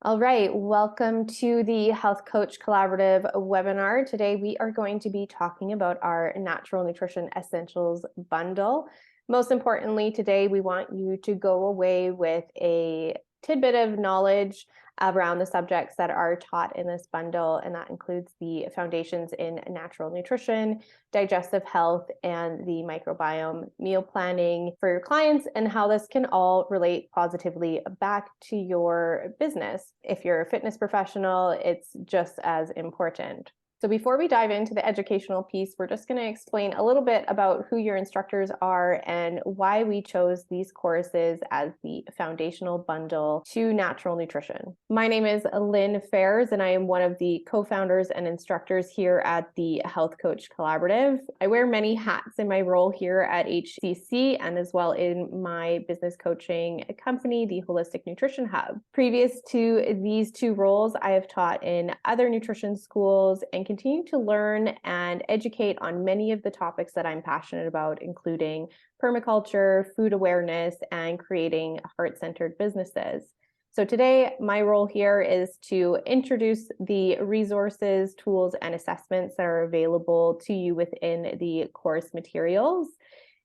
All right, welcome to the Health Coach Collaborative webinar. Today we are going to be talking about our Natural Nutrition Essentials bundle. Most importantly, today we want you to go away with a tidbit of knowledge around the subjects that are taught in this bundle, and that includes the foundations in natural nutrition, digestive health, and the microbiome, meal planning for your clients, and how this can all relate positively back to your business. If you're a fitness professional, it's just as important. So before we dive into the educational piece, we're just going to explain a little bit about who your instructors are and why we chose these courses as the foundational bundle to natural nutrition. My name is Lynne Fairs, and I am one of the co-founders and instructors here at the Health Coach Collaborative. I wear many hats in my role here at HCC and as well in my business coaching company, the Holistic Nutrition Hub. Previous to these two roles, I have taught in other nutrition schools and continue to learn and educate on many of the topics that I'm passionate about, including permaculture, food awareness, and creating heart-centered businesses. So today, my role here is to introduce the resources, tools, and assessments that are available to you within the course materials.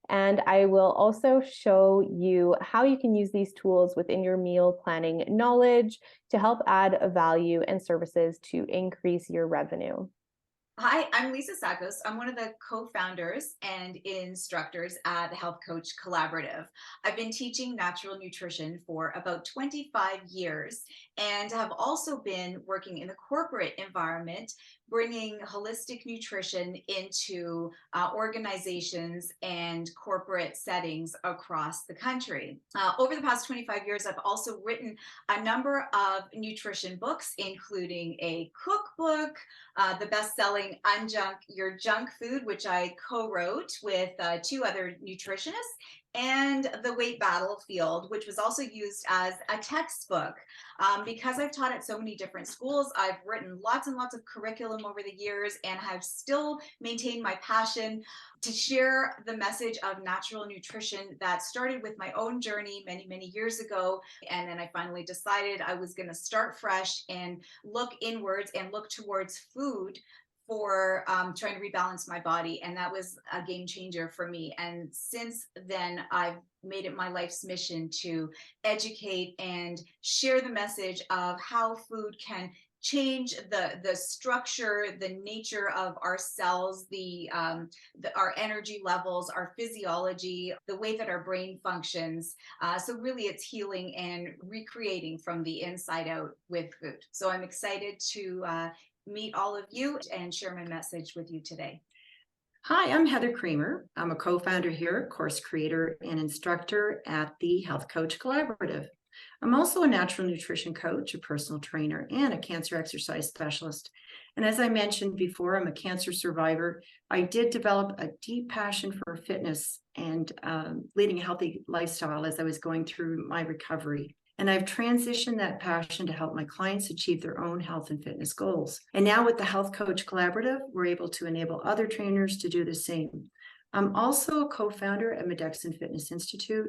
And I will also show you how you can use these tools within your meal planning knowledge to help add value and services to increase your revenue. Hi, I'm Lisa Sakos. I'm one of the co-founders and instructors at the Health Coach Collaborative. I've been teaching natural nutrition for about 25 years and have also been working in the corporate environment, bringing holistic nutrition into organizations and corporate settings across the country. Over the past 25 years, I've also written a number of nutrition books, including a cookbook, the best-selling Unjunk Your Junk Food, which I co-wrote with two other nutritionists, and The Weight Battlefield, which was also used as a textbook. Because I've taught at so many different schools, I've written lots and lots of curriculum over the years and have still maintained my passion to share the message of natural nutrition that started with my own journey many, many years ago. And then I finally decided I was going to start fresh and look inwards and look towards food for trying to rebalance my body. And that was a game changer for me. And since then, I've made it my life's mission to educate and share the message of how food can change the structure, the nature of our cells, our energy levels, our physiology, the way that our brain functions. So really it's healing and recreating from the inside out with food. So I'm excited to meet all of you and share my message with you today. Hi, I'm Heather Creamer. I'm a co-founder here, course creator and instructor at the Health Coach Collaborative. I'm also a natural nutrition coach, a personal trainer, and a cancer exercise specialist. And as I mentioned before, I'm a cancer survivor. I did develop a deep passion for fitness and leading a healthy lifestyle as I was going through my recovery. And I've transitioned that passion to help my clients achieve their own health and fitness goals. And now with the Health Coach Collaborative, we're able to enable other trainers to do the same. I'm also a co-founder at Medexin Fitness Institute,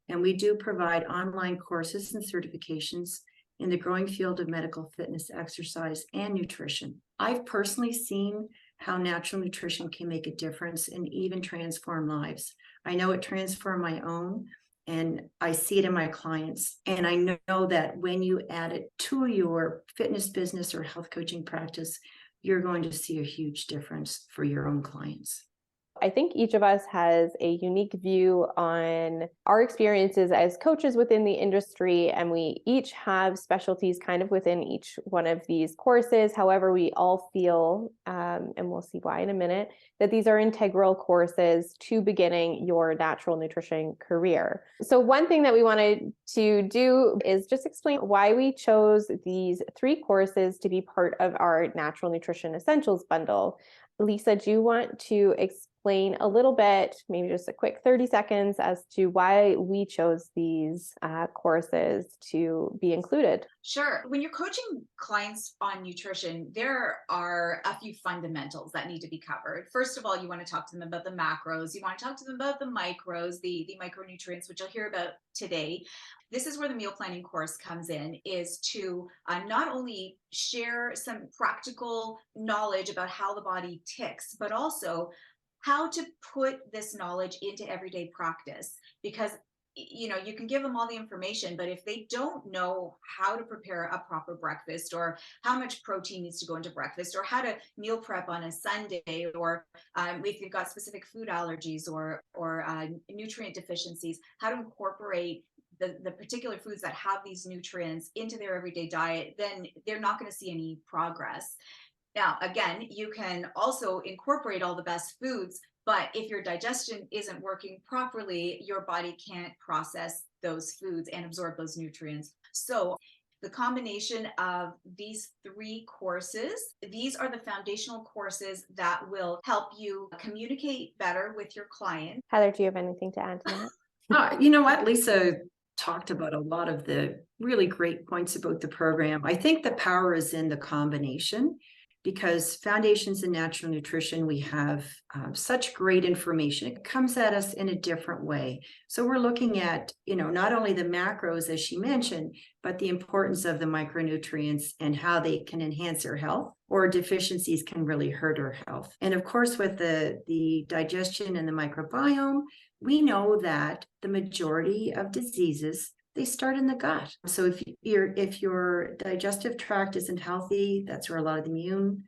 and we do provide online courses and certifications in the growing field of medical fitness, exercise, and nutrition. I've personally seen how natural nutrition can make a difference and even transform lives. I know it transformed my own, and I see it in my clients. And I know that when you add it to your fitness business or health coaching practice, you're going to see a huge difference for your own clients. I think each of us has a unique view on our experiences as coaches within the industry, and we each have specialties kind of within each one of these courses. However, we all feel, and we'll see why in a minute, that these are integral courses to beginning your natural nutrition career. So one thing that we wanted to do is just explain why we chose these three courses to be part of our Natural Nutrition Essentials bundle. Lisa, do you want to explain a little bit, maybe just a quick 30 seconds, as to why we chose these courses to be included? Sure. When you're coaching clients on nutrition, there are a few fundamentals that need to be covered. First of all, you want to talk to them about the macros. You want to talk to them about the micros, the micronutrients, which you'll hear about today. This is where the meal planning course comes in, is to not only share some practical knowledge about how the body ticks, but also how to put this knowledge into everyday practice. Because you can give them all the information, but if they don't know how to prepare a proper breakfast, or how much protein needs to go into breakfast, or how to meal prep on a Sunday, or if you've got specific food allergies or nutrient deficiencies, how to incorporate the particular foods that have these nutrients into their everyday diet, then they're not going to see any progress. Now, again, you can also incorporate all the best foods, but if your digestion isn't working properly, your body can't process those foods and absorb those nutrients. So the combination of these 3 courses, these are the foundational courses that will help you communicate better with your client. Heather, do you have anything to add to that? You know what? Lisa talked about a lot of the really great points about the program. I think the power is in the combination, because Foundations in Natural Nutrition, we have such great information. It comes at us in a different way. So we're looking at, not only the macros, as she mentioned, but the importance of the micronutrients and how they can enhance our health, or deficiencies can really hurt our health. And of course, with the digestion and the microbiome, we know that the majority of diseases, they start in the gut. So if your digestive tract isn't healthy, that's where a lot of the immune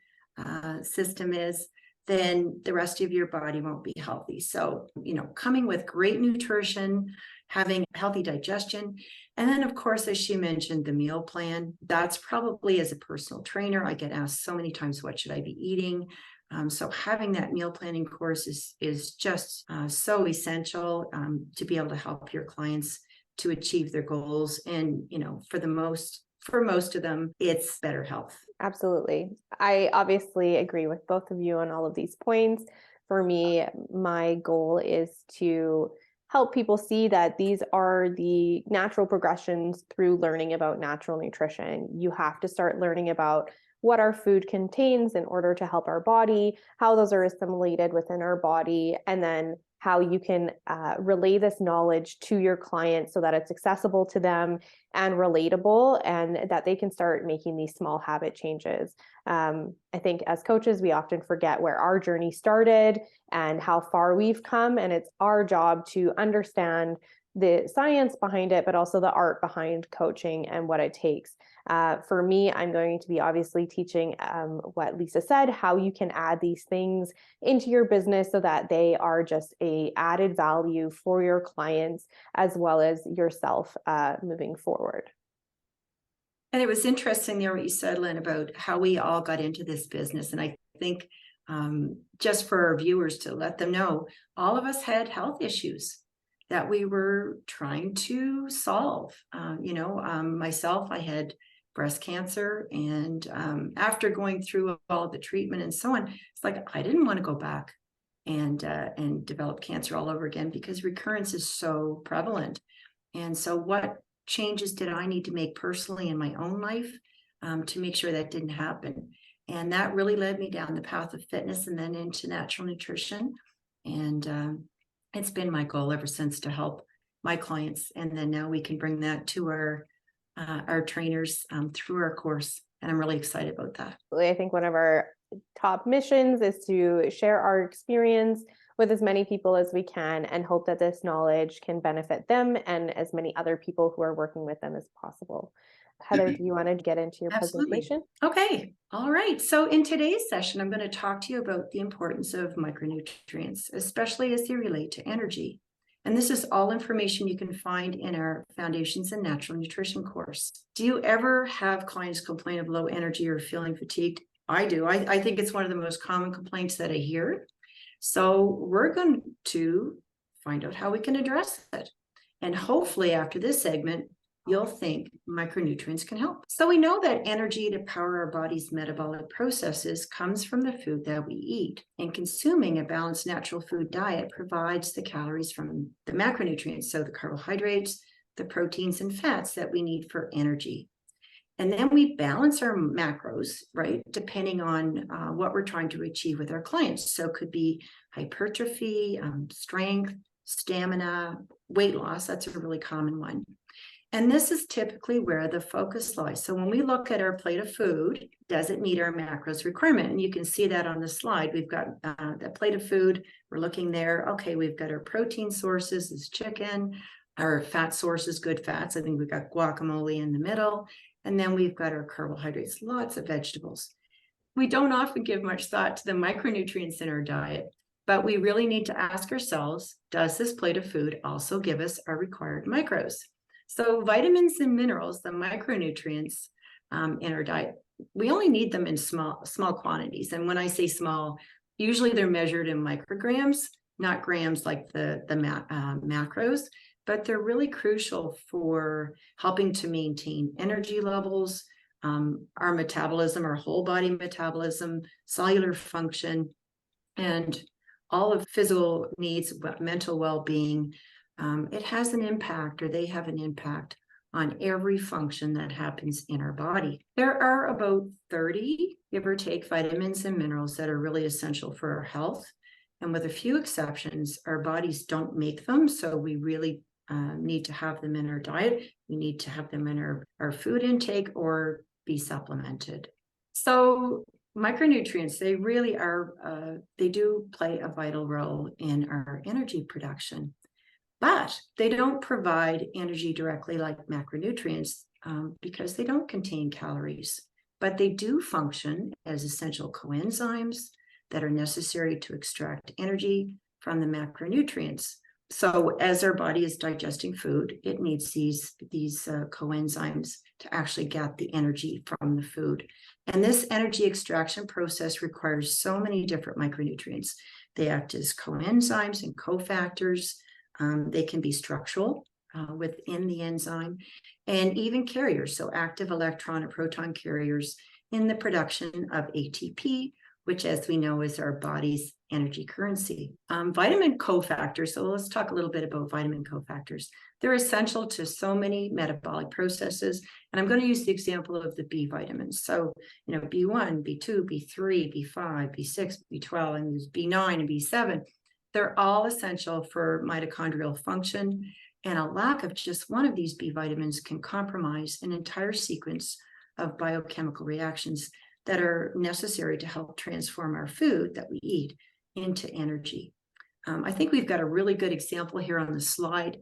system is, then the rest of your body won't be healthy. So, coming with great nutrition, having healthy digestion, and then of course, as she mentioned, the meal plan, that's probably, as a personal trainer, I get asked so many times, what should I be eating? So having that meal planning course is just so essential to be able to help your clients to achieve their goals. And, for most of them, it's better health. Absolutely. I obviously agree with both of you on all of these points. For me, my goal is to help people see that these are the natural progressions through learning about natural nutrition. You have to start learning about what our food contains in order to help our body, how those are assimilated within our body, and then how you can relay this knowledge to your clients so that it's accessible to them and relatable, and that they can start making these small habit changes. I think as coaches, we often forget where our journey started and how far we've come, and it's our job to understand the science behind it, but also the art behind coaching and what it takes. For me, I'm going to be obviously teaching what Lisa said, how you can add these things into your business so that they are just a added value for your clients as well as yourself moving forward. And it was interesting there what you said, Lynn, about how we all got into this business. And I think just for our viewers to let them know, all of us had health issues that we were trying to solve. Myself, I had breast cancer, and after going through all the treatment and so on, it's like I didn't want to go back and develop cancer all over again, because recurrence is so prevalent. And so what changes did I need to make personally in my own life to make sure that didn't happen? And that really led me down the path of fitness and then into natural nutrition. And it's been my goal ever since to help my clients. And then now we can bring that to our trainers through our course. And I'm really excited about that. I think one of our top missions is to share our experience with as many people as we can and hope that this knowledge can benefit them and as many other people who are working with them as possible. Heather, do you want to get into your presentation? Okay. All right. So in today's session, I'm going to talk to you about the importance of micronutrients, especially as they relate to energy. And this is all information you can find in our Foundations in Natural Nutrition course. Do you ever have clients complain of low energy or feeling fatigued? I do. I think it's one of the most common complaints that I hear. So we're going to find out how we can address it. And hopefully after this segment, you'll think micronutrients can help. So we know that energy to power our body's metabolic processes comes from the food that we eat. And consuming a balanced natural food diet provides the calories from the macronutrients, so the carbohydrates, the proteins and fats that we need for energy. And then we balance our macros, right, depending on what we're trying to achieve with our clients. So it could be hypertrophy, strength, stamina, weight loss. That's a really common one. And this is typically where the focus lies. So when we look at our plate of food, does it meet our macros requirement? And you can see that on the slide. We've got the plate of food. We're looking there. Okay, we've got our protein sources is chicken, our fat sources, good fats. I think we've got guacamole in the middle. And then we've got our carbohydrates, lots of vegetables. We don't often give much thought to the micronutrients in our diet, but we really need to ask ourselves, does this plate of food also give us our required macros? So vitamins and minerals, the micronutrients in our diet, we only need them in small quantities. And when I say small, usually they're measured in micrograms, not grams like the macros, but they're really crucial for helping to maintain energy levels, our metabolism, our whole body metabolism, cellular function, and all of physical needs, mental well-being. It has an impact, or they have an impact on every function that happens in our body. There are about 30, give or take, vitamins and minerals that are really essential for our health. And with a few exceptions, our bodies don't make them. So we really need to have them in our diet. We need to have them in our food intake or be supplemented. So micronutrients, they really are, they do play a vital role in our energy production. But they don't provide energy directly like macronutrients because they don't contain calories. But they do function as essential coenzymes that are necessary to extract energy from the macronutrients. So as our body is digesting food, it needs these coenzymes to actually get the energy from the food. And this energy extraction process requires so many different micronutrients. They act as coenzymes and cofactors. They can be structural within the enzyme, and even carriers, so active electron or proton carriers in the production of ATP, which, as we know, is our body's energy currency. Vitamin cofactors, so let's talk a little bit about vitamin cofactors. They're essential to so many metabolic processes, and I'm going to use the example of the B vitamins. So, B1, B2, B3, B5, B6, B12, and there's B9 and B7. They're all essential for mitochondrial function, and a lack of just one of these B vitamins can compromise an entire sequence of biochemical reactions that are necessary to help transform our food that we eat into energy. I think we've got a really good example here on the slide.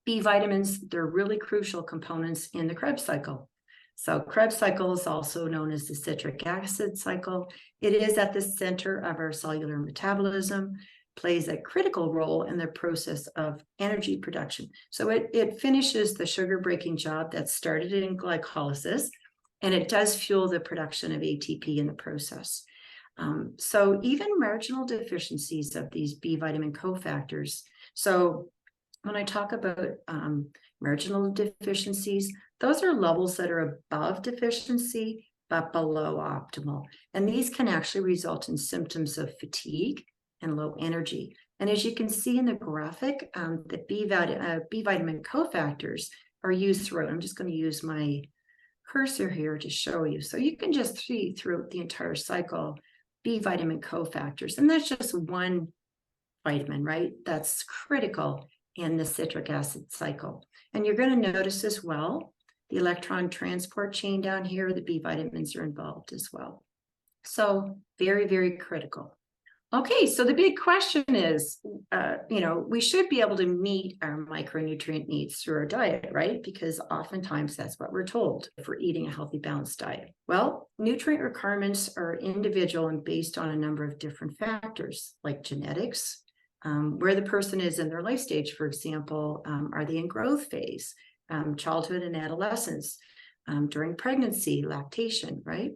B vitamins, they're really crucial components in the Krebs cycle. So Krebs cycle is also known as the citric acid cycle. It is at the center of our cellular metabolism, plays a critical role in the process of energy production. So it finishes the sugar breaking job that started in glycolysis, and it does fuel the production of ATP in the process. So even marginal deficiencies of these B vitamin cofactors. So when I talk about marginal deficiencies, those are levels that are above deficiency, but below optimal. And these can actually result in symptoms of fatigue and low energy. And as you can see in the graphic, the B vitamin cofactors are used throughout. I'm just going to use my cursor here to show you. So you can just see throughout the entire cycle, B vitamin cofactors. And that's just one vitamin, right? That's critical in the citric acid cycle. And you're going to notice as well, the electron transport chain down here, the B vitamins are involved as well. So very, very critical. Okay, so the big question is, we should be able to meet our micronutrient needs through our diet, right? Because oftentimes that's what we're told if we're eating a healthy, balanced diet. Well, nutrient requirements are individual and based on a number of different factors like genetics, where the person is in their life stage, for example, are they in growth phase, childhood and adolescence, during pregnancy, lactation, right?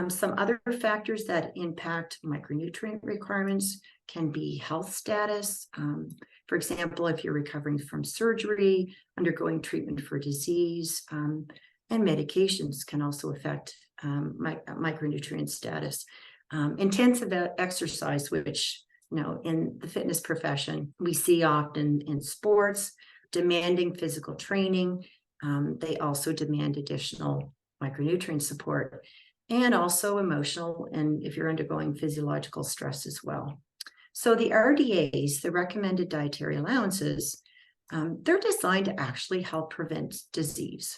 Some other factors that impact micronutrient requirements can be health status. For example, if you're recovering from surgery, undergoing treatment for disease, and medications can also affect micronutrient status. Intensive exercise, which in the fitness profession, we see often in sports, demanding physical training. They also demand additional micronutrient support. And also emotional, and if you're undergoing physiological stress as well. So the RDAs, the recommended dietary allowances, they're designed to actually help prevent disease.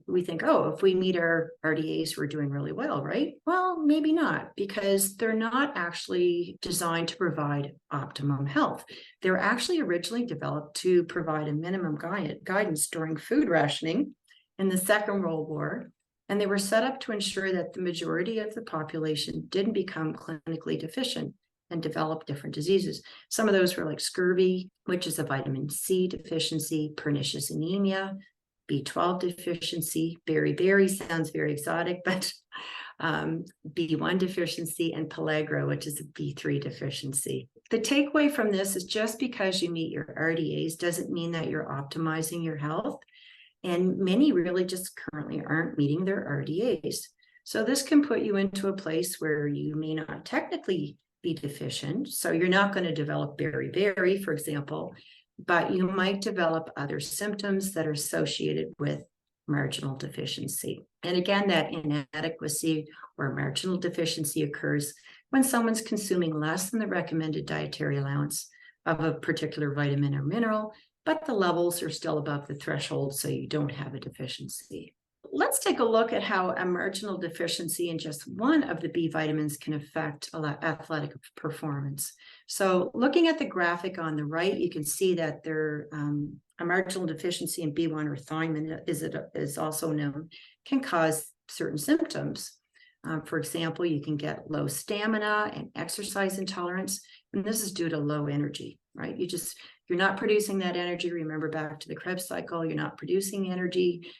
We think, oh, if we meet our RDAs, we're doing really well, right? Well, maybe not, because they're not actually designed to provide optimum health. They're actually originally developed to provide a minimum guidance during food rationing in the Second World War. And they were set up to ensure that the majority of the population didn't become clinically deficient and develop different diseases. Some of those were like scurvy, which is a vitamin C deficiency, pernicious anemia, B12 deficiency, beriberi sounds very exotic, but B1 deficiency, and pellagra, which is a B3 deficiency. The takeaway from this is just because you meet your RDAs doesn't mean that you're optimizing your health. And many really just currently aren't meeting their RDAs. So this can put you into a place where you may not technically be deficient. So you're not going to develop beriberi, for example, but you might develop other symptoms that are associated with marginal deficiency. And again, that inadequacy or marginal deficiency occurs when someone's consuming less than the recommended dietary allowance of a particular vitamin or mineral, but the levels are still above the threshold, so you don't have a deficiency. Let's take a look at how a marginal deficiency in just one of the B vitamins can affect athletic performance. So looking at the graphic on the right, you can see that a marginal deficiency in B1 or thiamine, is also known, can cause certain symptoms. For example, you can get low stamina and exercise intolerance, and this is due to low energy, right? You're not producing that energy. Remember back to the Krebs cycle, you're not producing energy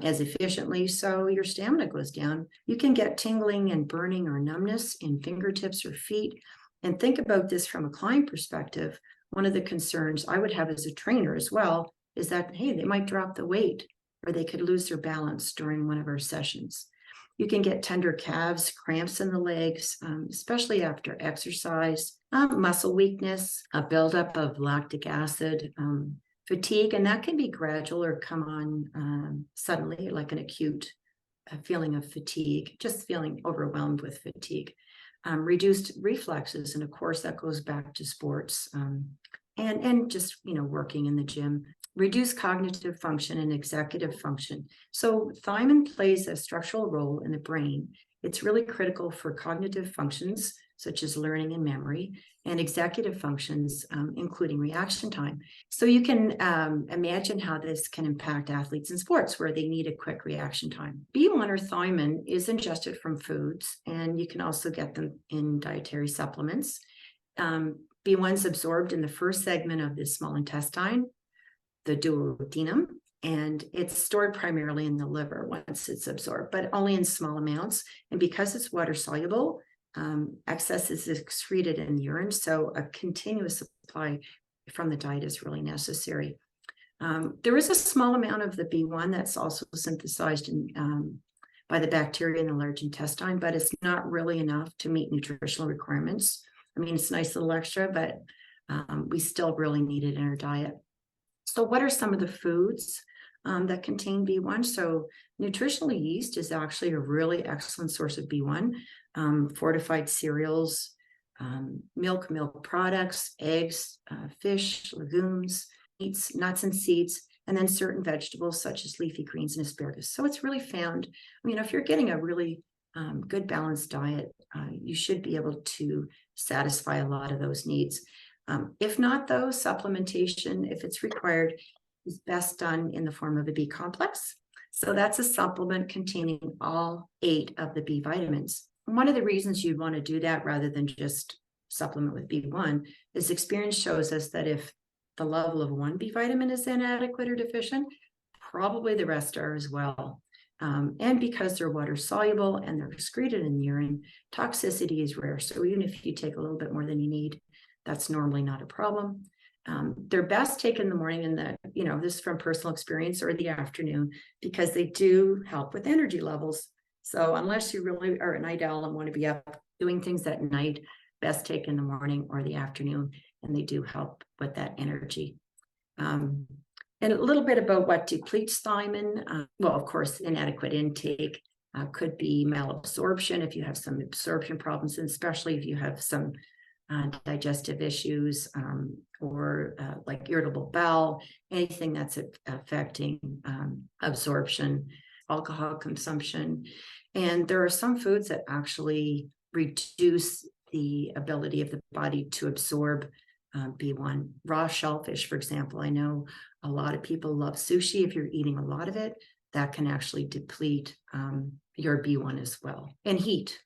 as efficiently, so your stamina goes down. You can get tingling and burning or numbness in fingertips or feet. And think about this from a client perspective. One of the concerns I would have as a trainer as well is that, hey, they might drop the weight or they could lose their balance during one of our sessions. You can get tender calves, cramps in the legs, especially after exercise, muscle weakness, a buildup of lactic acid, fatigue, and that can be gradual or come on suddenly, like an acute feeling of fatigue, just feeling overwhelmed with fatigue. Reduced reflexes, and of course that goes back to sports and just working in the gym. Reduced cognitive function and executive function. So thiamine plays a structural role in the brain. It's really critical for cognitive functions such as learning and memory, and executive functions, including reaction time. So you can imagine how this can impact athletes in sports where they need a quick reaction time. B1 or thiamine is ingested from foods, and you can also get them in dietary supplements. B1 is absorbed in the first segment of the small intestine, the duodenum, and it's stored primarily in the liver once it's absorbed, but only in small amounts. And because it's water soluble, excess is excreted in urine, so a continuous supply from the diet is really necessary. There is a small amount of the B1 that's also synthesized by the bacteria in the large intestine, but it's not really enough to meet nutritional requirements. I mean, it's a nice little extra, but we still really need it in our diet. So what are some of the foods that contain B1? So nutritional yeast is actually a really excellent source of B1. Fortified cereals, milk products, eggs, fish, legumes, meats, nuts and seeds, and then certain vegetables such as leafy greens and asparagus. So it's really found, if you're getting a really good balanced diet, you should be able to satisfy a lot of those needs. If not, though, supplementation, if it's required, is best done in the form of a B complex. So that's a supplement containing all 8 of the B vitamins. One of the reasons you'd want to do that rather than just supplement with B1 is experience shows us that if the level of one B vitamin is inadequate or deficient, probably the rest are as well. And because they're water soluble and they're excreted in urine, toxicity is rare. So even if you take a little bit more than you need, that's normally not a problem. They're best taken in the morning and this is from personal experience, or the afternoon, because they do help with energy levels. So unless you really are a night owl and want to be up doing things at night, best take in the morning or the afternoon, and they do help with that energy. And a little bit about what depletes thiamine. Well, of course, inadequate intake could be malabsorption if you have some absorption problems, and especially if you have some digestive issues, or like irritable bowel, anything that's affecting absorption, alcohol consumption. And there are some foods that actually reduce the ability of the body to absorb B1. Raw shellfish, for example, I know a lot of people love sushi. If you're eating a lot of it, that can actually deplete your B1 as well. And heat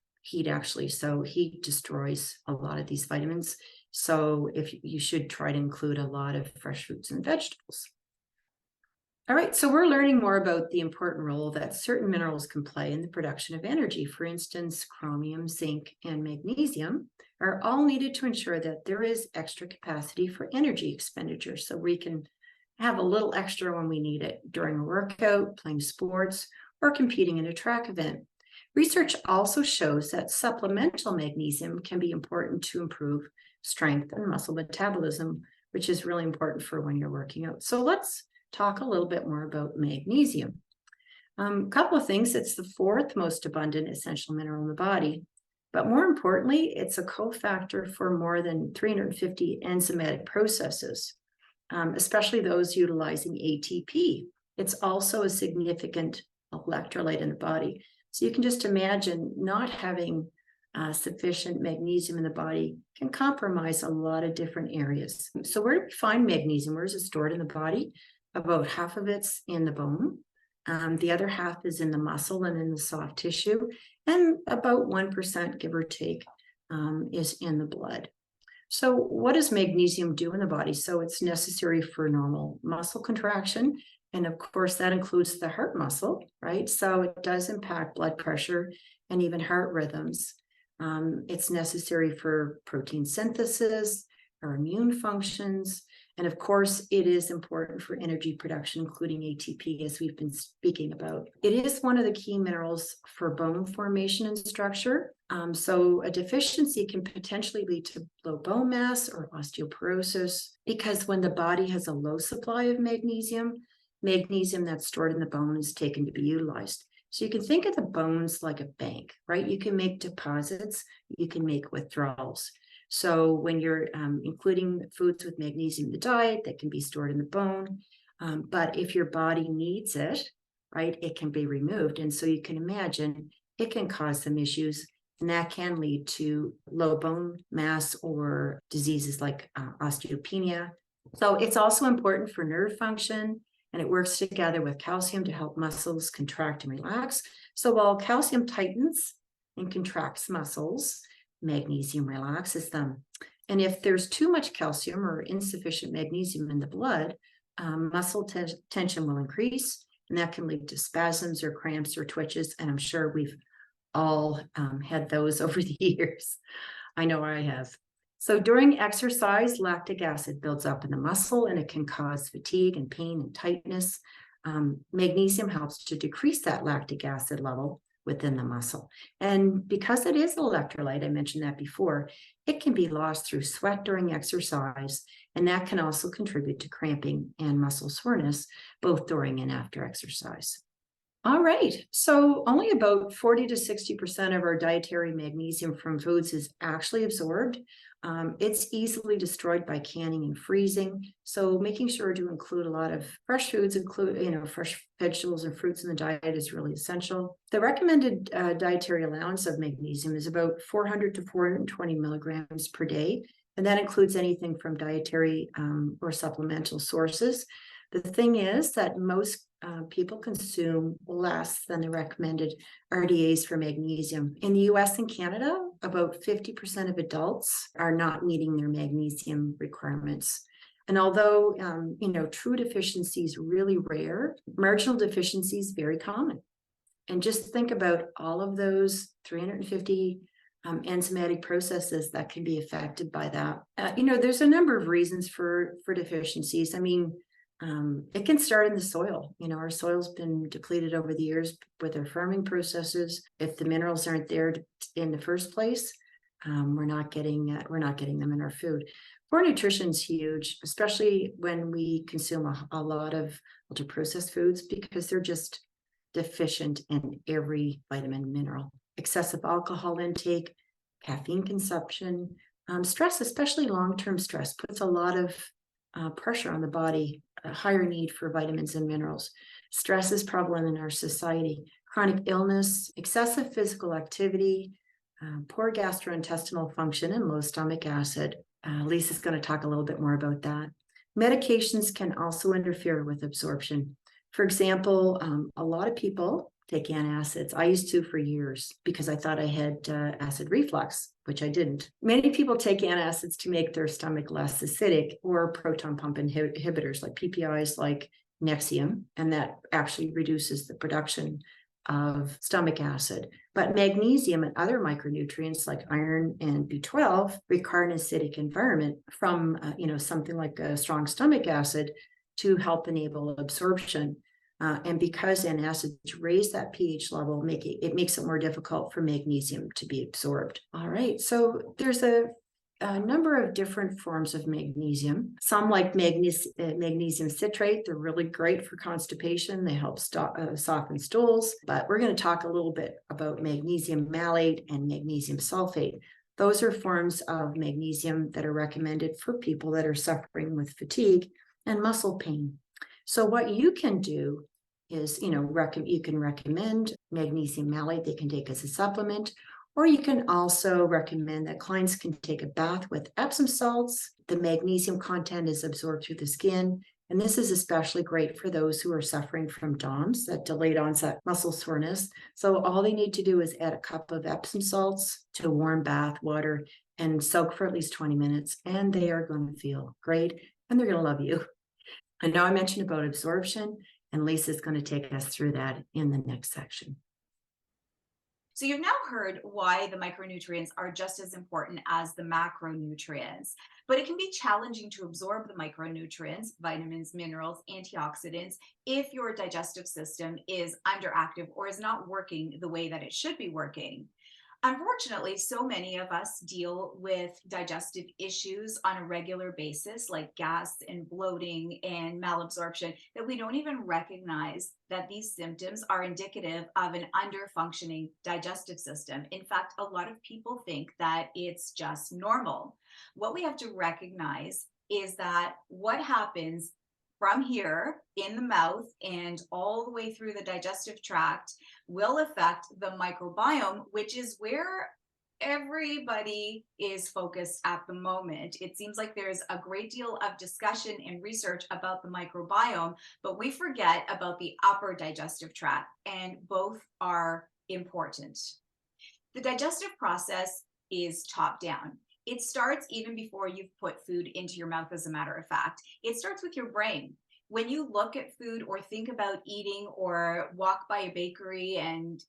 actually. So heat destroys a lot of these vitamins. So if you should try to include a lot of fresh fruits and vegetables. All right, so we're learning more about the important role that certain minerals can play in the production of energy. For instance, chromium, zinc, and magnesium are all needed to ensure that there is extra capacity for energy expenditure. So we can have a little extra when we need it during a workout, playing sports, or competing in a track event. Research also shows that supplemental magnesium can be important to improve strength and muscle metabolism, which is really important for when you're working out. So let's talk a little bit more about magnesium. A couple of things. It's the fourth most abundant essential mineral in the body, but more importantly, it's a cofactor for more than 350 enzymatic processes, especially those utilizing ATP. It's also a significant electrolyte in the body. So you can just imagine not having sufficient magnesium in the body can compromise a lot of different areas. So where do we find magnesium? Where is it stored in the body? About half of it's in the bone. The other half is in the muscle and in the soft tissue. And about 1%, give or take, is in the blood. So what does magnesium do in the body? So it's necessary for normal muscle contraction. And of course, that includes the heart muscle, right? So it does impact blood pressure and even heart rhythms. It's necessary for protein synthesis, our immune functions. And of course, it is important for energy production, including ATP, as we've been speaking about. It is one of the key minerals for bone formation and structure. So a deficiency can potentially lead to low bone mass or osteoporosis, because when the body has a low supply of magnesium that's stored in the bone is taken to be utilized. So you can think of the bones like a bank, right? You can make deposits, you can make withdrawals. So when you're including foods with magnesium in the diet, that can be stored in the bone. But if your body needs it, right, it can be removed. And so you can imagine it can cause some issues, and that can lead to low bone mass or diseases like osteopenia. So it's also important for nerve function, and it works together with calcium to help muscles contract and relax. So while calcium tightens and contracts muscles, magnesium relaxes them. And if there's too much calcium or insufficient magnesium in the blood, muscle tension will increase, and that can lead to spasms or cramps or twitches. And I'm sure we've all had those over the years. I know I have. So during exercise, lactic acid builds up in the muscle, and it can cause fatigue and pain and tightness. Magnesium helps to decrease that lactic acid level within the muscle. And because it is an electrolyte, I mentioned that before, it can be lost through sweat during exercise, and that can also contribute to cramping and muscle soreness, both during and after exercise. All right, so only about 40 to 60% of our dietary magnesium from foods is actually absorbed. It's easily destroyed by canning and freezing. So making sure to include a lot of fresh foods, fresh vegetables and fruits in the diet is really essential. The recommended dietary allowance of magnesium is about 400 to 420 milligrams per day. And that includes anything from dietary or supplemental sources. The thing is that most people consume less than the recommended RDAs for magnesium. In the US and Canada, about 50% of adults are not meeting their magnesium requirements. And although, true deficiency is really rare, marginal deficiency is very common. And just think about all of those 350 enzymatic processes that can be affected by that. There's a number of reasons for deficiencies. I mean, it can start in the soil. Our soil's been depleted over the years with our farming processes. If the minerals aren't there in the first place, we're not getting them in our food. Poor nutrition is huge, especially when we consume a lot of ultra-processed foods, because they're just deficient in every vitamin and mineral. Excessive alcohol intake, caffeine consumption, Stress, especially long-term stress, puts a lot of pressure on the body, a higher need for vitamins and minerals. Stress is prevalent in our society. Chronic illness, excessive physical activity, poor gastrointestinal function, and low stomach acid. Lisa's going to talk a little bit more about that. Medications can also interfere with absorption. For example, a lot of people take antacids. I used to for years because I thought I had acid reflux, which I didn't. Many people take antacids to make their stomach less acidic, or proton pump inhibitors like PPIs like Nexium, and that actually reduces the production of stomach acid. But magnesium and other micronutrients like iron and B12 require an acidic environment from something like a strong stomach acid to help enable absorption. And because antacids raise that pH level, it makes it more difficult for magnesium to be absorbed. All right, so there's a number of different forms of magnesium. Some like magnesium citrate, they're really great for constipation. They help soften stools, but we're going to talk a little bit about magnesium malate and magnesium sulfate. Those are forms of magnesium that are recommended for people that are suffering with fatigue and muscle pain. So what you can do is, you can recommend magnesium malate they can take as a supplement, or you can also recommend that clients can take a bath with Epsom salts. The magnesium content is absorbed through the skin, and this is especially great for those who are suffering from DOMS, that delayed onset muscle soreness. So all they need to do is add a cup of Epsom salts to warm bath water and soak for at least 20 minutes, and they are going to feel great, and they're going to love you. I know I mentioned about absorption, and Lisa's going to take us through that in the next section. So you've now heard why the micronutrients are just as important as the macronutrients, but it can be challenging to absorb the micronutrients, vitamins, minerals, antioxidants, if your digestive system is underactive or is not working the way that it should be working. Unfortunately, so many of us deal with digestive issues on a regular basis, like gas and bloating and malabsorption, that we don't even recognize that these symptoms are indicative of an under-functioning digestive system. In fact, a lot of people think that it's just normal. What we have to recognize is that what happens from here in the mouth and all the way through the digestive tract will affect the microbiome, which is where everybody is focused at the moment. It seems like there's a great deal of discussion and research about the microbiome, but we forget about the upper digestive tract, and both are important. The digestive process is top down. It starts even before you've put food into your mouth, as a matter of fact. It starts with your brain. When you look at food or think about eating or walk by a bakery and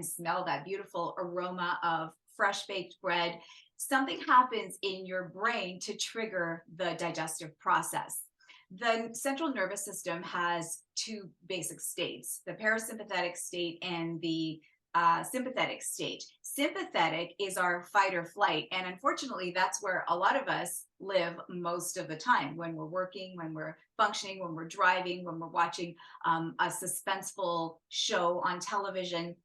smell that beautiful aroma of fresh baked bread, something happens in your brain to trigger the digestive process. The central nervous system has two basic states, the parasympathetic state and the sympathetic state. Sympathetic is our fight or flight. And unfortunately, that's where a lot of us live most of the time, when we're working, when we're functioning, when we're driving, when we're watching a suspenseful show on television.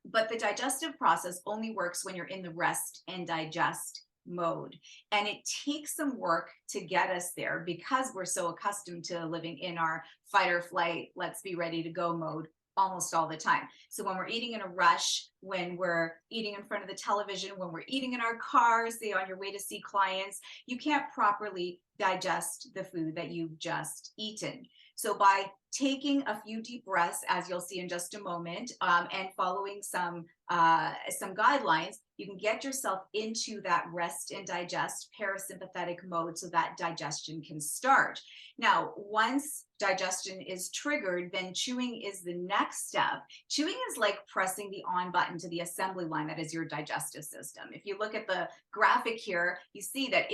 But the digestive process only works when you're in the rest and digest mode. And it takes some work to get us there because we're so accustomed to living in our fight or flight, let's be ready to go mode almost all the time. So when we're eating in a rush, when we're eating in front of the television, when we're eating in our cars, say on your way to see clients, you can't properly digest the food that you've just eaten. So by taking a few deep breaths, as you'll see in just a moment, and following some guidelines, you can get yourself into that rest and digest parasympathetic mode so that digestion can start. Now, once digestion is triggered, then chewing is the next step. Chewing is like pressing the on button to the assembly line that is your digestive system. If you look at the graphic here, you see that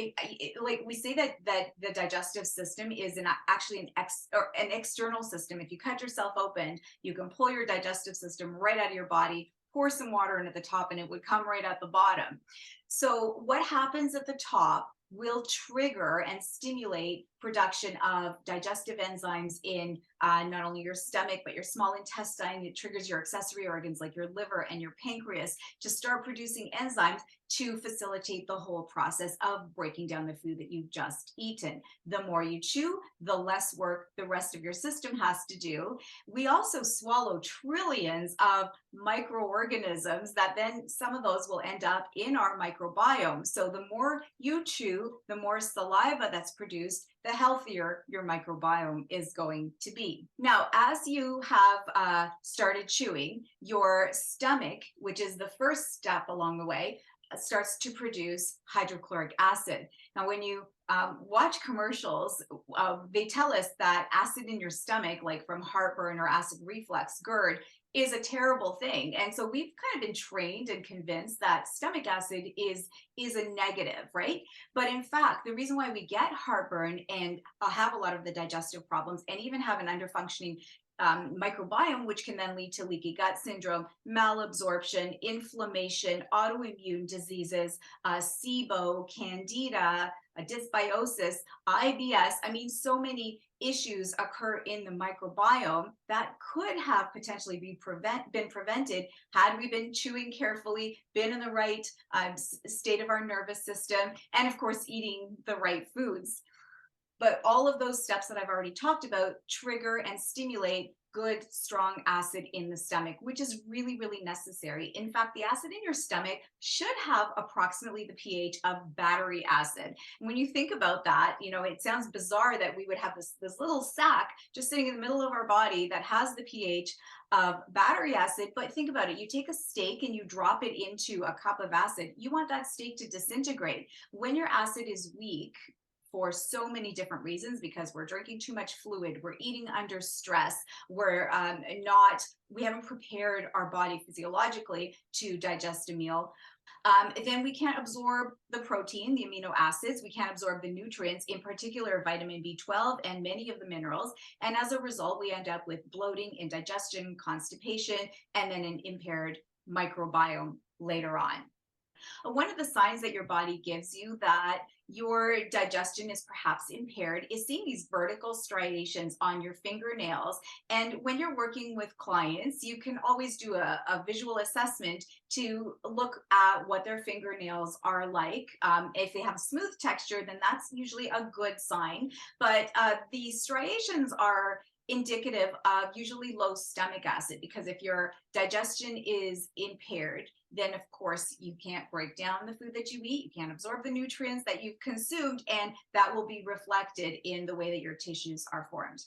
like we say that the digestive system is actually an external system. If you cut yourself open, you can pull your digestive system right out of your body, pour some water in at the top, and it would come right at the bottom. So what happens at the top will trigger and stimulate production of digestive enzymes in not only your stomach, but your small intestine. It triggers your accessory organs like your liver and your pancreas to start producing enzymes to facilitate the whole process of breaking down the food that you've just eaten. The more you chew, the less work the rest of your system has to do. We also swallow trillions of microorganisms that then some of those will end up in our microbiome. So the more you chew, the more saliva that's produced, the healthier your microbiome is going to be. Now, as you have started chewing, your stomach, which is the first step along the way, starts to produce hydrochloric acid. Now, when you watch commercials, they tell us that acid in your stomach, like from heartburn or acid reflux, GERD, is a terrible thing. And so we've kind of been trained and convinced that stomach acid is a negative, right? But in fact, the reason why we get heartburn and have a lot of the digestive problems and even have an underfunctioning microbiome, which can then lead to leaky gut syndrome, malabsorption, inflammation, autoimmune diseases, SIBO, candida, dysbiosis, IBS. I mean, so many issues occur in the microbiome that could have potentially been prevented had we been chewing carefully, been in the right state of our nervous system, and of course, eating the right foods. But all of those steps that I've already talked about trigger and stimulate good, strong acid in the stomach, which is really, really necessary. In fact, the acid in your stomach should have approximately the pH of battery acid. And when you think about that, you know, it sounds bizarre that we would have this little sac just sitting in the middle of our body that has the pH of battery acid. But think about it. You take a steak and you drop it into a cup of acid. You want that steak to disintegrate. When your acid is weak, for so many different reasons, because we're drinking too much fluid, we're eating under stress, we haven't prepared our body physiologically to digest a meal. Then we can't absorb the protein, the amino acids, we can't absorb the nutrients, in particular vitamin B12 and many of the minerals. And as a result, we end up with bloating, indigestion, constipation, and then an impaired microbiome later on. One of the signs that your body gives you that your digestion is perhaps impaired is seeing these vertical striations on your fingernails. And when you're working with clients, you can always do a visual assessment to look at what their fingernails are like. If they have a smooth texture, then that's usually a good sign. But the striations are indicative of usually low stomach acid, because if your digestion is impaired, then of course you can't break down the food that you eat, you can't absorb the nutrients that you've consumed, and that will be reflected in the way that your tissues are formed.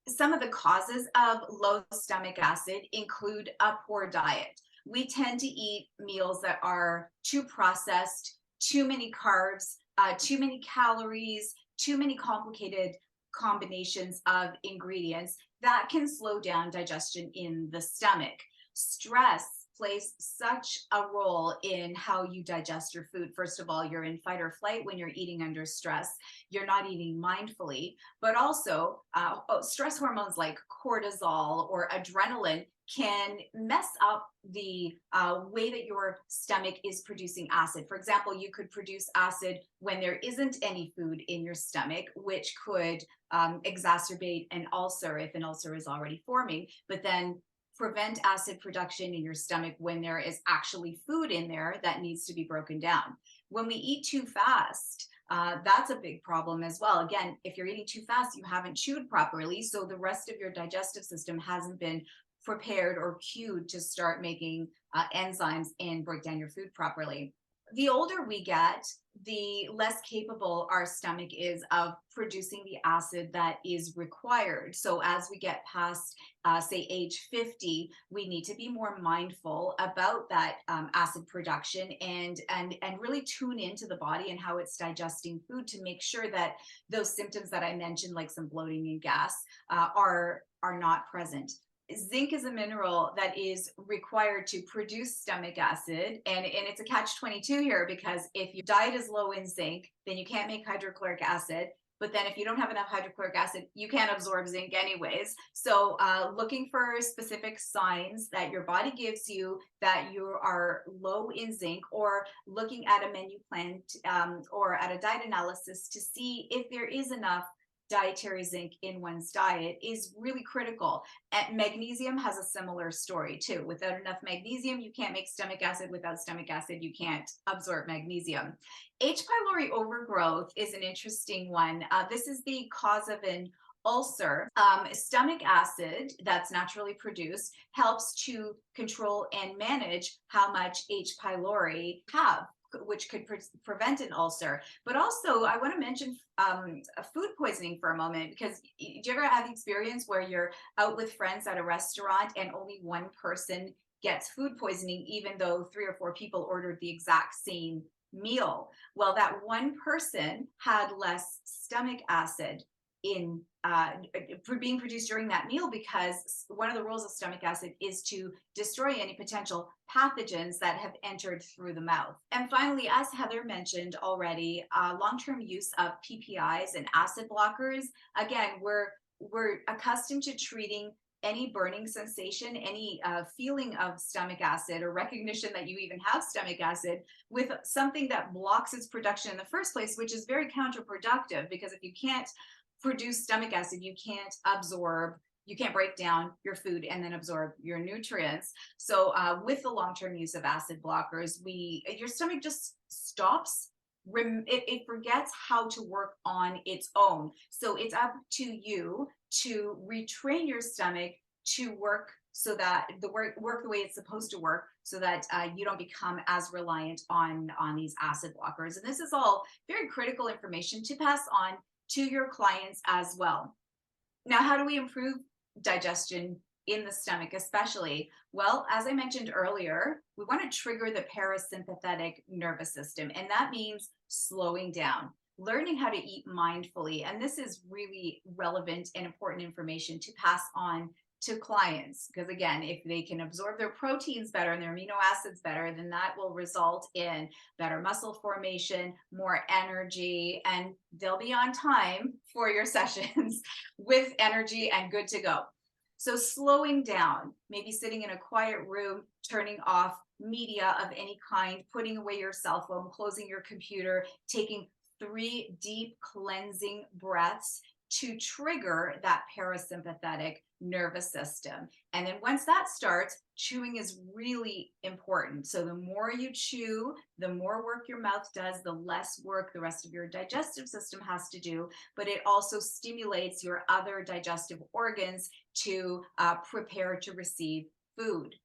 Some of the causes of low stomach acid include a poor diet. We tend to eat meals that are too processed, too many carbs, too many calories, too many complicated combinations of ingredients that can slow down digestion in the stomach. Stress plays such a role in how you digest your food. First of all, you're in fight or flight when you're eating under stress. You're not eating mindfully, but also stress hormones like cortisol or adrenaline can mess up the way that your stomach is producing acid. For example, you could produce acid when there isn't any food in your stomach, which could exacerbate an ulcer if an ulcer is already forming, but then prevent acid production in your stomach when there is actually food in there that needs to be broken down. When we eat too fast, that's a big problem as well. Again, if you're eating too fast, you haven't chewed properly, so the rest of your digestive system hasn't been prepared or cued to start making enzymes and break down your food properly. The older we get, the less capable our stomach is of producing the acid that is required. So as we get past, say, age 50, we need to be more mindful about that acid production and really tune into the body and how it's digesting food to make sure that those symptoms that I mentioned, like some bloating and gas, are not present. Zinc is a mineral that is required to produce stomach acid, and it's a catch-22 here, because if your diet is low in zinc, then you can't make hydrochloric acid. But then if you don't have enough hydrochloric acid, you can't absorb zinc anyways. So looking for specific signs that your body gives you that you are low in zinc, or looking at a menu plan or at a diet analysis to see if there is enough dietary zinc in one's diet is really critical. And magnesium has a similar story too. Without enough magnesium, you can't make stomach acid. Without stomach acid, you can't absorb magnesium. H. pylori overgrowth is an interesting one. This is the cause of an ulcer. Stomach acid that's naturally produced helps to control and manage how much H. pylori have, which could prevent an ulcer. But also, I want to mention food poisoning for a moment, because do you ever have the experience where you're out with friends at a restaurant and only one person gets food poisoning, even though 3 or 4 people ordered the exact same meal? Well, that one person had less stomach acid in being produced during that meal, because one of the roles of stomach acid is to destroy any potential pathogens that have entered through the mouth. And finally, as Heather mentioned already, long-term use of PPIs and acid blockers. Again, we're accustomed to treating any burning sensation, any feeling of stomach acid, or recognition that you even have stomach acid, with something that blocks its production in the first place, which is very counterproductive, because if you can't produce stomach acid, you can't break down your food and then absorb your nutrients. So with the long-term use of acid blockers, your stomach just stops. It forgets how to work on its own. So it's up to you to retrain your stomach to work so that work the way it's supposed to work, so that you don't become as reliant on these acid blockers. And this is all very critical information to pass on to your clients as well. Now, how do we improve digestion in the stomach especially? Well, as I mentioned earlier, we want to trigger the parasympathetic nervous system, and that means slowing down, learning how to eat mindfully. And this is really relevant and important information to pass on to clients, because again, if they can absorb their proteins better and their amino acids better, then that will result in better muscle formation, more energy, and they'll be on time for your sessions with energy and good to go. So slowing down, maybe sitting in a quiet room, turning off media of any kind, putting away your cell phone, closing your computer, taking 3 deep cleansing breaths to trigger that parasympathetic nervous system. And then once that starts, chewing is really important. So the more you chew, the more work your mouth does, the less work the rest of your digestive system has to do. But it also stimulates your other digestive organs to prepare to receive food.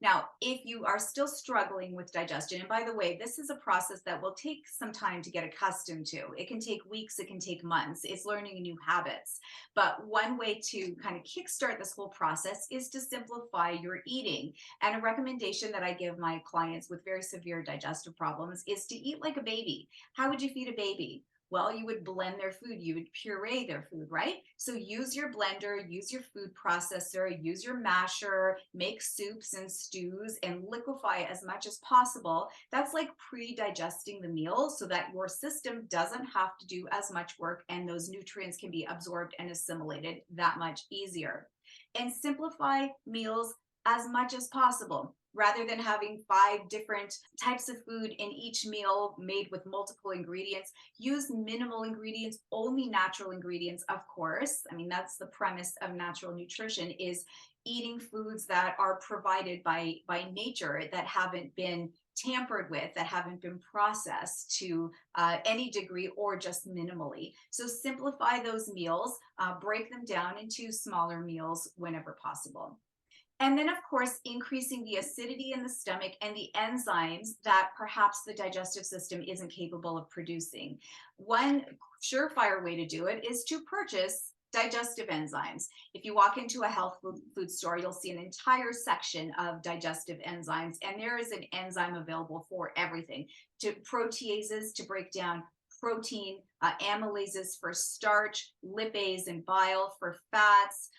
Now, if you are still struggling with digestion, and by the way, this is a process that will take some time to get accustomed to. It can take weeks, it can take months. It's learning new habits. But one way to kind of kickstart this whole process is to simplify your eating. And a recommendation that I give my clients with very severe digestive problems is to eat like a baby. How would you feed a baby? Well, you would blend their food, you would puree their food, right? So use your blender, use your food processor, use your masher, make soups and stews, and liquefy as much as possible. That's like pre-digesting the meal so that your system doesn't have to do as much work, and those nutrients can be absorbed and assimilated that much easier. And simplify meals as much as possible. Rather than having 5 different types of food in each meal made with multiple ingredients, use minimal ingredients, only natural ingredients, of course. I mean, that's the premise of natural nutrition, is eating foods that are provided by nature, that haven't been tampered with, that haven't been processed to any degree or just minimally. So simplify those meals, break them down into smaller meals whenever possible. And then, of course, increasing the acidity in the stomach and the enzymes that perhaps the digestive system isn't capable of producing. One surefire way to do it is to purchase digestive enzymes. If you walk into a health food store, you'll see an entire section of digestive enzymes, and there is an enzyme available for everything. To proteases to break down protein, amylases for starch, lipase and bile for fats.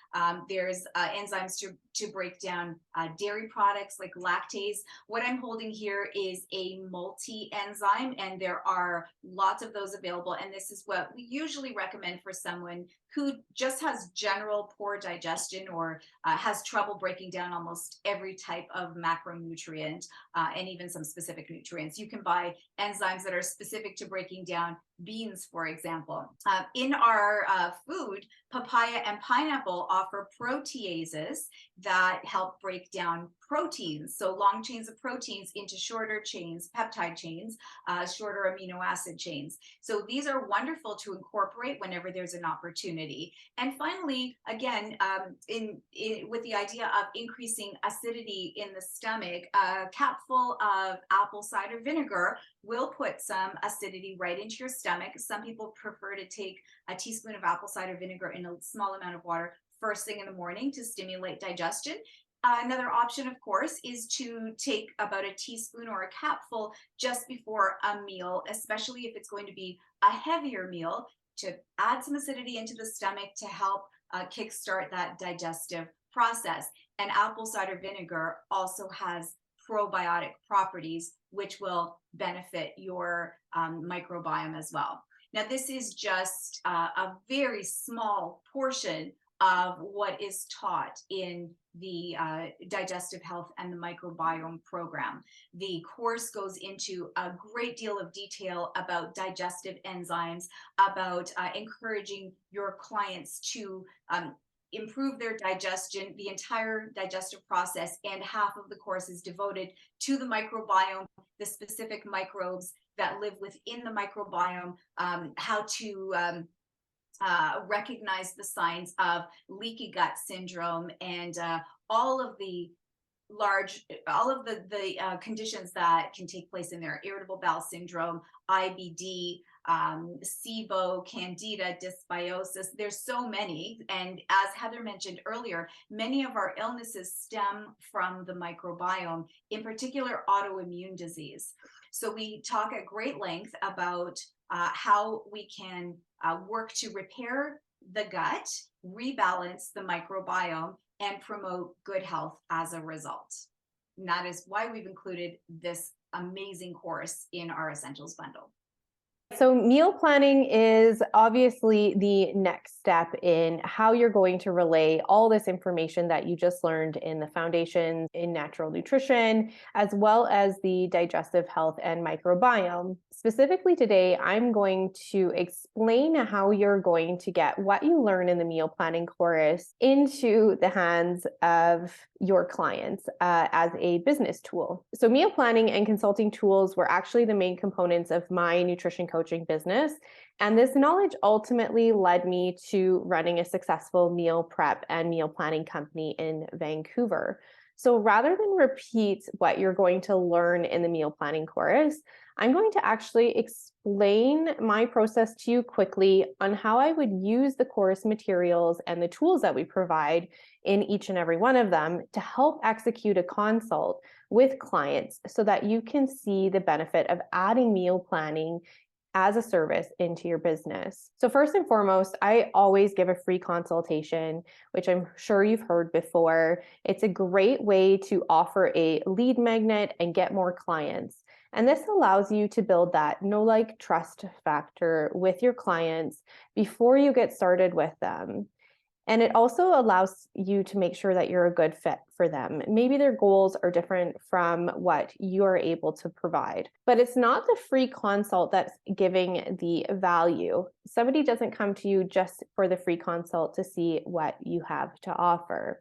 There's enzymes to break down dairy products like lactase. What I'm holding here is a multi-enzyme, and there are lots of those available. And this is what we usually recommend for someone who just has general poor digestion, or has trouble breaking down almost every type of macronutrient and even some specific nutrients. You can buy enzymes that are specific to breaking down beans, for example. In our food, papaya and pineapple offer proteases that help break down proteins. So long chains of proteins into shorter chains, peptide chains, shorter amino acid chains. So these are wonderful to incorporate whenever there's an opportunity. And finally, again, with the idea of increasing acidity in the stomach, a capful of apple cider vinegar will put some acidity right into your stomach. Some people prefer to take a teaspoon of apple cider vinegar in a small amount of water first thing in the morning to stimulate digestion. Another option, of course, is to take about a teaspoon or a capful just before a meal, especially if it's going to be a heavier meal, to add some acidity into the stomach to help kickstart that digestive process. And apple cider vinegar also has probiotic properties, which will benefit your microbiome as well. Now, this is just a very small portion of what is taught in the digestive health and the microbiome program. The course goes into a great deal of detail about digestive enzymes, about encouraging your clients to improve their digestion, the entire digestive process, and half of the course is devoted to the microbiome, the specific microbes that live within the microbiome, how to recognize the signs of leaky gut syndrome, and all of the conditions that can take place in there: irritable bowel syndrome, IBD, SIBO, Candida, dysbiosis. There's so many. And as Heather mentioned earlier, many of our illnesses stem from the microbiome, in particular autoimmune disease. So we talk at great length about how we can work to repair the gut, rebalance the microbiome, and promote good health as a result. And that is why we've included this amazing course in our Essentials Bundle. So meal planning is obviously the next step in how you're going to relay all this information that you just learned in the foundation in natural nutrition, as well as the digestive health and microbiome. Specifically today, I'm going to explain how you're going to get what you learn in the meal planning course into the hands of your clients as a business tool. So meal planning and consulting tools were actually the main components of my nutrition coaching business. And this knowledge ultimately led me to running a successful meal prep and meal planning company in Vancouver. So rather than repeat what you're going to learn in the meal planning course, I'm going to actually explain my process to you quickly on how I would use the course materials and the tools that we provide in each and every one of them to help execute a consult with clients so that you can see the benefit of adding meal planning as a service into your business. So first and foremost, I always give a free consultation, which I'm sure you've heard before. It's a great way to offer a lead magnet and get more clients. And this allows you to build that know, like, trust factor with your clients before you get started with them. And it also allows you to make sure that you're a good fit for them. Maybe their goals are different from what you're able to provide, but it's not the free consult that's giving the value. Somebody doesn't come to you just for the free consult to see what you have to offer.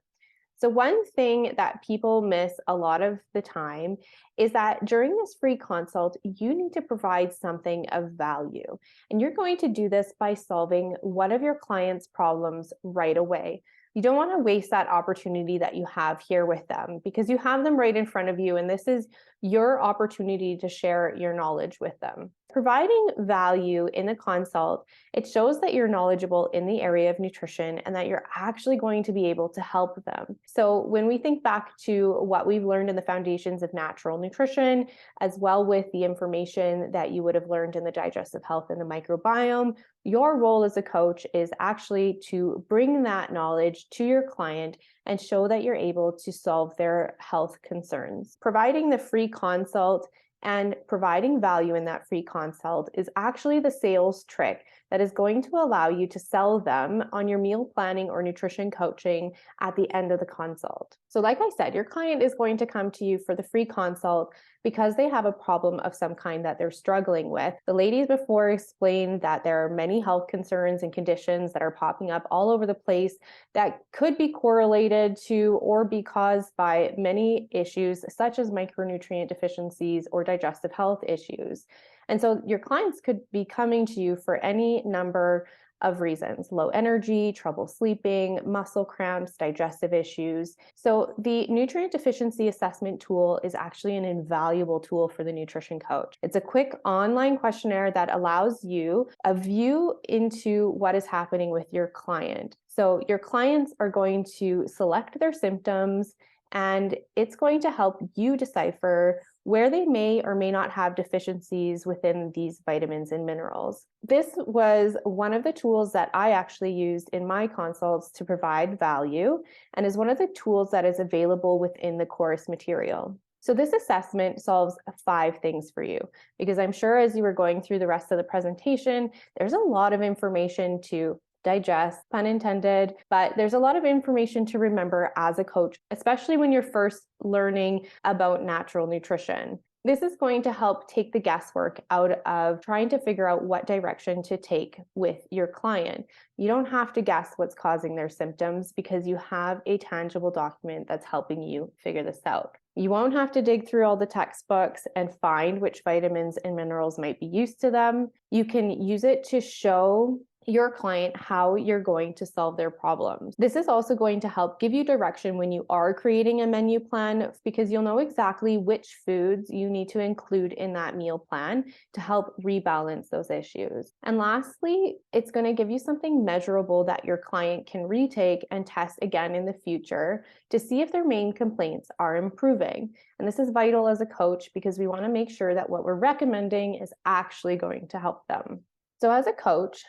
So one thing that people miss a lot of the time is that during this free consult, you need to provide something of value. And you're going to do this by solving one of your clients' problems right away. You don't want to waste that opportunity that you have here with them because you have them right in front of you, and this is your opportunity to share your knowledge with them. Providing value in the consult, it shows that you're knowledgeable in the area of nutrition and that you're actually going to be able to help them. So when we think back to what we've learned in the foundations of natural nutrition, as well with the information that you would have learned in the digestive health and the microbiome, your role as a coach is actually to bring that knowledge to your client and show that you're able to solve their health concerns. Providing the free consult And providing value in that free consult is actually the sales trick that is going to allow you to sell them on your meal planning or nutrition coaching at the end of the consult. So like I said, your client is going to come to you for the free consult because they have a problem of some kind that they're struggling with. The ladies before explained that there are many health concerns and conditions that are popping up all over the place that could be correlated to or be caused by many issues such as micronutrient deficiencies or digestive health issues. And so your clients could be coming to you for any number of reasons: low energy, trouble sleeping, muscle cramps, digestive issues. So the nutrient deficiency assessment tool is actually an invaluable tool for the nutrition coach. It's a quick online questionnaire that allows you a view into what is happening with your client. So your clients are going to select their symptoms, and it's going to help you decipher where they may or may not have deficiencies within these vitamins and minerals. This was one of the tools that I actually used in my consults to provide value, and is one of the tools that is available within the course material. So this assessment solves 5 things for you, because I'm sure as you were going through the rest of the presentation, there's a lot of information to digest, pun intended, but there's a lot of information to remember as a coach, especially when you're first learning about natural nutrition. This is going to help take the guesswork out of trying to figure out what direction to take with your client. You don't have to guess what's causing their symptoms because you have a tangible document that's helping you figure this out. You won't have to dig through all the textbooks and find which vitamins and minerals might be used to them. You can use it to show your client how you're going to solve their problems. This is also going to help give you direction when you are creating a menu plan, because you'll know exactly which foods you need to include in that meal plan to help rebalance those issues. And lastly, it's going to give you something measurable that your client can retake and test again in the future to see if their main complaints are improving. And this is vital as a coach because we want to make sure that what we're recommending is actually going to help them. So as a coach,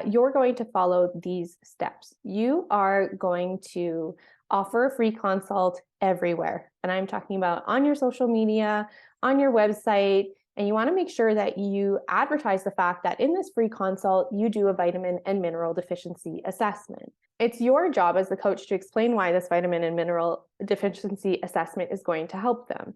you're going to follow these steps. You are going to offer a free consult everywhere. And I'm talking about on your social media, on your website, and you want to make sure that you advertise the fact that in this free consult, you do a vitamin and mineral deficiency assessment. It's your job as the coach to explain why this vitamin and mineral deficiency assessment is going to help them.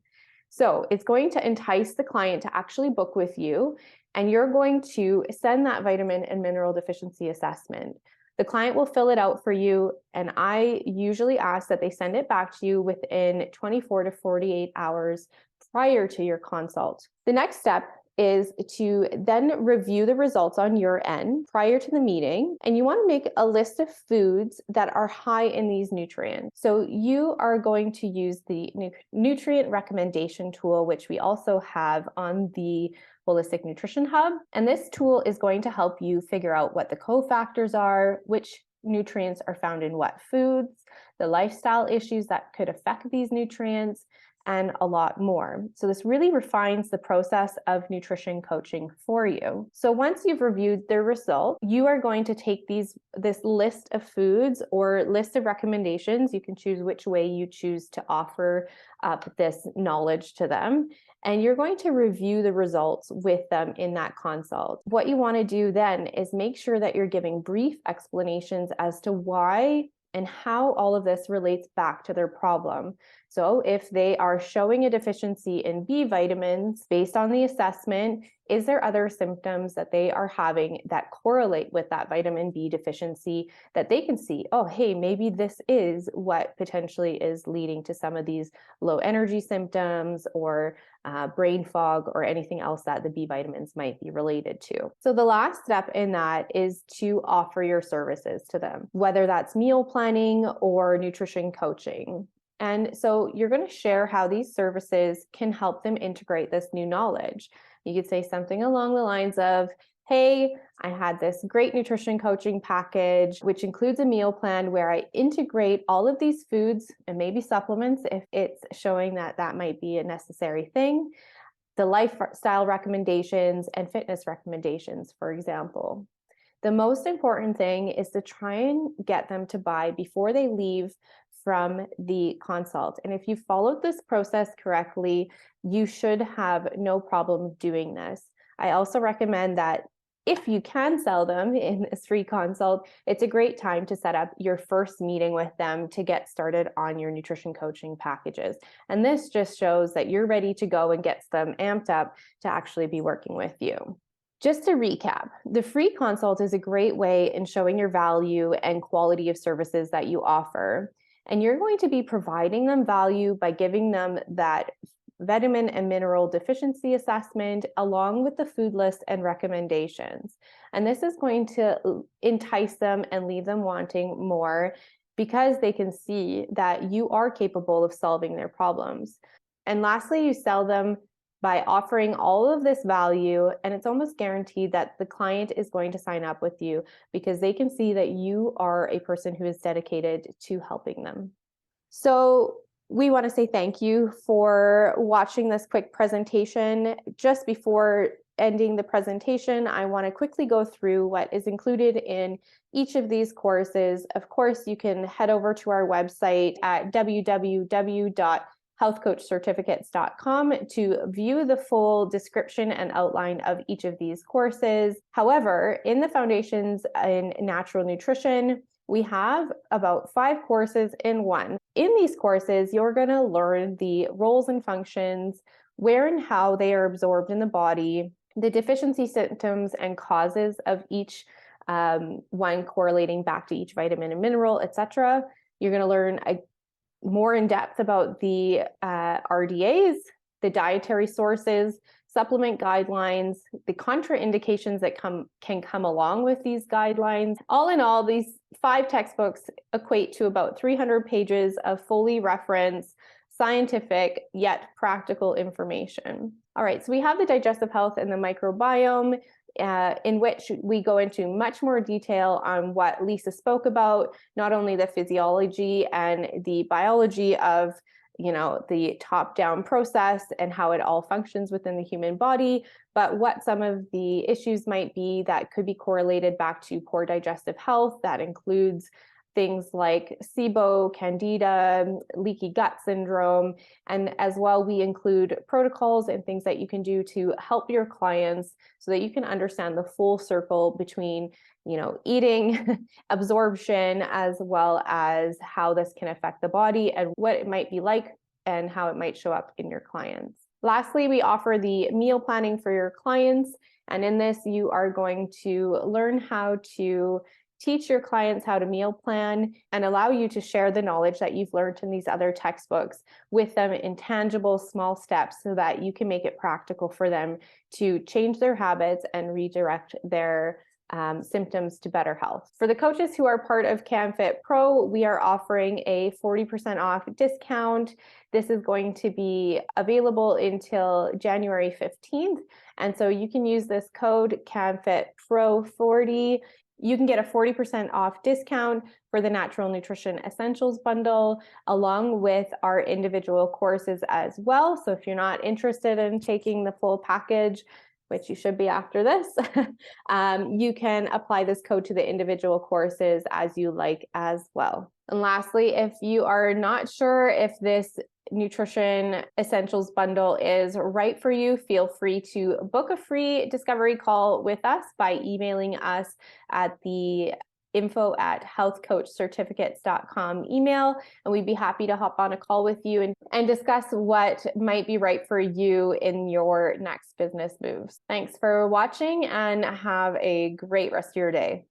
So it's going to entice the client to actually book with you, and you're going to send that vitamin and mineral deficiency assessment. The client will fill it out for you, and I usually ask that they send it back to you within 24 to 48 hours prior to your consult. The next step is to then review the results on your end prior to the meeting, and you want to make a list of foods that are high in these nutrients. So you are going to use the nutrient recommendation tool, which we also have on the Holistic Nutrition Hub. And this tool is going to help you figure out what the cofactors are, which nutrients are found in what foods, the lifestyle issues that could affect these nutrients, and a lot more. So this really refines the process of nutrition coaching for you. So once you've reviewed the result, you are going to take this list of foods or list of recommendations. You can choose which way you choose to offer up this knowledge to them. And you're going to review the results with them in that consult. What you want to do then is make sure that you're giving brief explanations as to why and how all of this relates back to their problem. So if they are showing a deficiency in B vitamins based on the assessment, is there other symptoms that they are having that correlate with that vitamin B deficiency that they can see, oh, hey, maybe this is what potentially is leading to some of these low energy symptoms or brain fog or anything else that the B vitamins might be related to. So the last step in that is to offer your services to them, whether that's meal planning or nutrition coaching. And so you're going to share how these services can help them integrate this new knowledge. You could say something along the lines of, hey, I had this great nutrition coaching package, which includes a meal plan where I integrate all of these foods and maybe supplements if it's showing that that might be a necessary thing, the lifestyle recommendations and fitness recommendations, for example. The most important thing is to try and get them to buy before they leave from the consult. And if you followed this process correctly, you should have no problem doing this. I also recommend that if you can sell them in this free consult, it's a great time to set up your first meeting with them to get started on your nutrition coaching packages. And this just shows that you're ready to go and gets them amped up to actually be working with you. Just to recap, the free consult is a great way in showing your value and quality of services that you offer. And you're going to be providing them value by giving them that vitamin and mineral deficiency assessment along with the food list and recommendations. And this is going to entice them and leave them wanting more because they can see that you are capable of solving their problems. And lastly, you sell them by offering all of this value, and it's almost guaranteed that the client is going to sign up with you because they can see that you are a person who is dedicated to helping them. So we want to say thank you for watching this quick presentation. Just before ending the presentation, I want to quickly go through what is included in each of these courses. Of course, you can head over to our website at www.healthcoachcertificates.com to view the full description and outline of each of these courses. However, in the Foundations in Natural Nutrition, we have about 5 courses in one. In these courses, you're going to learn the roles and functions, where and how they are absorbed in the body, the deficiency symptoms and causes of each one correlating back to each vitamin and mineral, etc. You're going to learn more in depth about the RDAs, the dietary sources, supplement guidelines, the contraindications that can come along with these guidelines. All in all, these 5 textbooks equate to about 300 pages of fully referenced, scientific, yet practical information. All right, so we have the digestive health and the microbiome, in which we go into much more detail on what Lisa spoke about, not only the physiology and the biology of the top-down process and how it all functions within the human body, but what some of the issues might be that could be correlated back to poor digestive health. That includes things like SIBO, Candida, leaky gut syndrome, and as well, we include protocols and things that you can do to help your clients so that you can understand the full circle between eating, absorption, as well as how this can affect the body and what it might be like and how it might show up in your clients. Lastly, we offer the meal planning for your clients. And in this, you are going to learn how to teach your clients how to meal plan and allow you to share the knowledge that you've learned in these other textbooks with them in tangible, small steps so that you can make it practical for them to change their habits and redirect their symptoms to better health. For the coaches who are part of CanFit Pro, we are offering a 40% off discount. This is going to be available until January 15th. And so you can use this code CanFit Pro 40. You can get a 40% off discount for the Natural Nutrition Essentials bundle, along with our individual courses as well. So if you're not interested in taking the full package, which you should be after this, you can apply this code to the individual courses as you like as well. And lastly, if you are not sure if this Nutrition Essentials bundle is right for you, feel free to book a free discovery call with us by emailing us at the info@healthcoachcertificates.com email, and we'd be happy to hop on a call with you and discuss what might be right for you in your next business moves. Thanks for watching and have a great rest of your day.